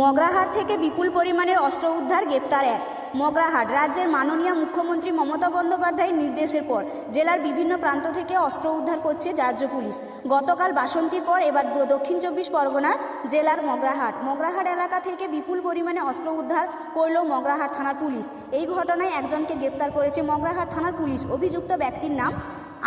মগরাহাট থেকে বিপুল পরিমাণের অস্ত্র উদ্ধার, গ্রেপ্তার এক। মগরাহাট রাজ্যের মাননীয় মুখ্যমন্ত্রী মমতা বন্দ্যোপাধ্যায়ের নির্দেশের পর জেলার বিভিন্ন প্রান্ত থেকে অস্ত্র উদ্ধার করছে রাজ্য পুলিশ। গতকাল বাসন্তীর পর এবার দক্ষিণ 24 পরগনার জেলার মগরাহাট এলাকা থেকে বিপুল পরিমাণে অস্ত্র উদ্ধার করল মগরাহাট থানার পুলিশ। এই ঘটনায় একজনকে গ্রেপ্তার করেছে মগরাহাট থানার পুলিশ। অভিযুক্ত ব্যক্তির নাম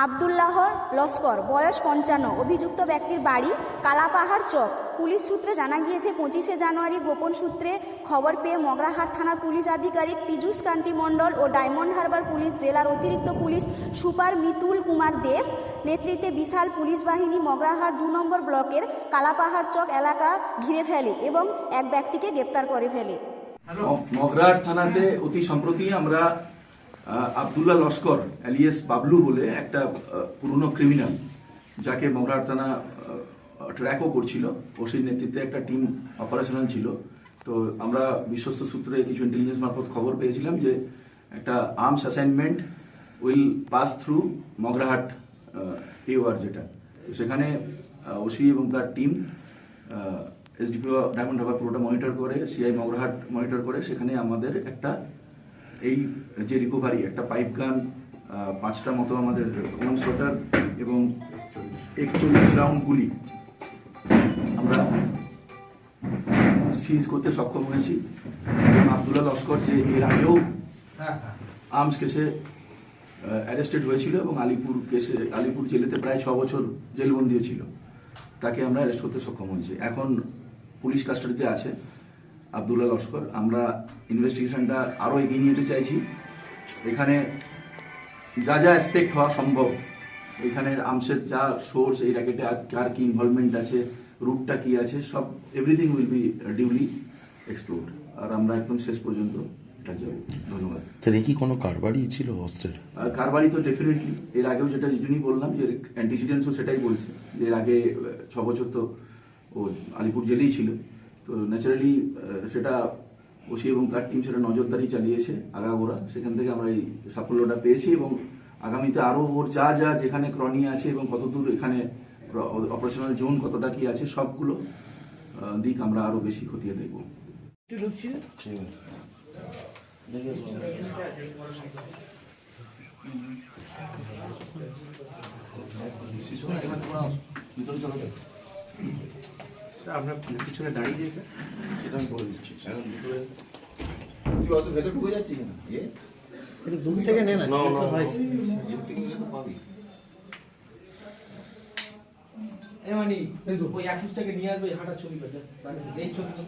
আবদুল্লাহ লস্কর, বয়স 55। অভিযুক্ত ব্যক্তির বাড়ি কালাপাহাড় চক। পুলিশ সূত্রে জানা গিয়েছে 25শে জানুয়ারি গোপন সূত্রে খবর পেয়ে মগরাহাট থানার পুলিশ আধিকারিক পীযূষ কান্তি মণ্ডল ও ডায়মন্ড হারবার পুলিশ জেলার অতিরিক্ত পুলিশ সুপার মিতুল কুমার দেব নেতৃত্বে বিশাল পুলিশ বাহিনী মগরাহাট 2 নম্বর ব্লকের কালাপাহাড় চক এলাকা ঘিরে ফেলে এবং এক ব্যক্তিকে গ্রেপ্তার করে ফেলে। মগরাহাট থানাতে অতি সম্প্রতি আমরা আবদুল্লাহ লস্কর এলিয়াস বাবলু বলে একটা পুরনো ক্রিমিনাল, যাকে মগরাহাট থানা ট্র্যাকও করছিল, ওসির নেতৃত্বে একটা টিম অপারেশনাল ছিল। তো আমরা বিশ্বস্ত সূত্রে কিছু ইন্টেলিজেন্স মারফত খবর পেয়েছিলাম যে একটা arms assignment will pass through Magrahat area, যেটা তো সেখানে ওসি এবং তার টিম এসডিপিও ডায়মন্ড হারবার পুরোটা মনিটর করে, সিআই মগরাহাট মনিটর করে। সেখানে আমাদের একটা এই যে রিকভারি, একটা পাইপ গান, 5টা মতো আমাদের ওয়ান শটার এবং 41 রাউন্ড গুলি আমরা সিজ করতে সক্ষম হয়েছি। আবদুল্লাহ লস্কর, যে এর আগেও আর্মস কেসে অ্যারেস্টেড হয়েছিল এবং আলিপুর জেলেতে প্রায় 6 বছর জেলবন্দি ছিল, তাকে আমরা অ্যারেস্ট করতে সক্ষম হয়েছি। এখন পুলিশ কাস্টাডিতে আছে আবদুল্লাহ লস্কর। আমরা ইনভেস্টিগেশনটা আরও এগিয়ে নিয়ে যেতে চাইছি। এখানে যা যা অ্যাসপেক্ট হওয়া সম্ভব, এখানে আর্মসের যা সোর্স, এই র্যাকেটে কার কি ইনভলভমেন্ট আছে, রুটটা কি আছে, সব everything will be duly explored. আর আমরা একদম শেষ পর্যন্ত এটা যাব। ধন্যবাদ স্যার। কি কোনো কারবারি ছিল অস্ত্রের? কারবারি তো ডেফিনেটলি, এর আগেও যেটা যিনি বললাম যে অ্যান্টিসিডেন্টসও সেটাই বলছে যে এর আগে 6 বছর তো ও আলিপুর জেলেই ছিল। তো ন্যাচারালি সেটা ওসি এবং তার টিম সেটা নজরদারি চালিয়েছে আগাগোড়া, সেখান থেকে আমরা এই সাফল্যটা পেয়েছি। এবং আগামীতে আরও ওর যা যা যেখানে ক্রনি আছে এবং কতদূর এখানে অপারেশনাল জোন কতটা কি আছে, সবগুলো দিক আমরা আরও বেশি খতিয়ে দেখব। আপনার পিছনে দাঁড়িয়ে দিয়েছে, সেটা আমি বলে দিচ্ছি। তুই অত ভেতর ঢুকে যাচ্ছিস না, একটু দূর থেকে নে না। ওই 21টাকে নিয়ে আসবে, হাঁটার ছবি পেতে এই ছবি তো